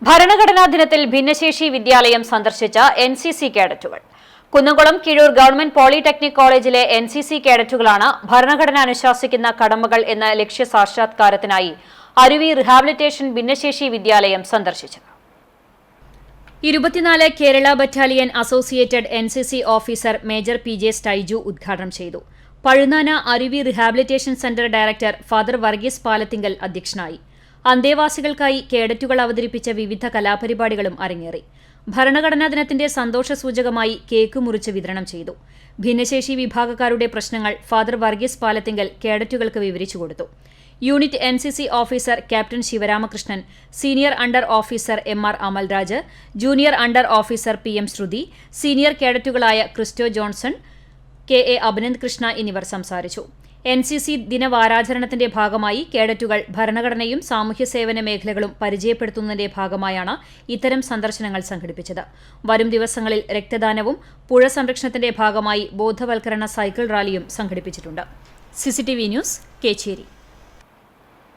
ഭരണഘടനാ ദിനത്തിൽ ഭിന്നശേഷി വിദ്യാലയം സന്ദർശിച്ച എൻസിസി കേഡറ്റുകൾ. കുന്നംകുളം കിഴൂർ ഗവൺമെന്റ് പോളിടെക്നിക് കോളേജിലെ എൻസിസി കേഡറ്റുകളാണ് ഭരണഘടന അനുശാസിക്കുന്ന കടമകൾ എന്ന ലക്ഷ്യ സാക്ഷാത്കാരത്തിനായി അരുവി റിഹാബിലിറ്റേഷൻ ഭിന്നശേഷി വിദ്യാലയം സന്ദർശിച്ചത്. 24 Kerala battalion associated NCC officer major PJ. Staiju ഉദ്ഘാടനം ചെയ്തു. പഴുന്നാന അരുവി rehabilitation centre director father Varghese Palathingal അധ്യക്ഷനായി. അന്തേവാസികൾക്കായി കേഡറ്റുകൾ അവതരിപ്പിച്ച വിവിധ കലാപരിപാടികളും അരങ്ങേറി. ഭരണഘടനാ ദിനത്തിന്റെ സന്തോഷസൂചകമായി കേക്ക് മുറിച്ച് വിതരണം ചെയ്തു. ഭിന്നശേഷി വിഭാഗക്കാരുടെ പ്രശ്നങ്ങൾ ഫാദർ വർഗീസ് പാലത്തിങ്കൽ കേഡറ്റുകൾക്ക് വിവരിച്ചു കൊടുത്തു. Unit NCC officer captain Sivaramakrishnan, senior under officer MR. Amalraj, junior under officer PM. Shruthi, senior കേഡറ്റുകളായ ക്രിസ്റ്റോ ജോൺസൺ, കെ.എ. അഭിനന്ദ് കൃഷ്ണ എന്നിവർ സംസാരിച്ചു. എൻസിസി ദിനവാരാചരണത്തിന്റെ ഭാഗമായി കേഡറ്റുകൾ ഭരണഘടനയും സാമൂഹ്യ സേവന മേഖലകളും പരിചയപ്പെടുത്തുന്നതിന്റെ ഭാഗമായാണ് ഇത്തരം സന്ദർശനങ്ങൾ സംഘടിപ്പിച്ചത്. വരും ദിവസങ്ങളിൽ രക്തദാനവും പുഴ സംരക്ഷണത്തിന്റെ ഭാഗമായി ബോധവൽക്കരണ സൈക്കിൾ റാലിയും സംഘടിപ്പിച്ചിട്ടുണ്ട്. CCTV news, Kecheri.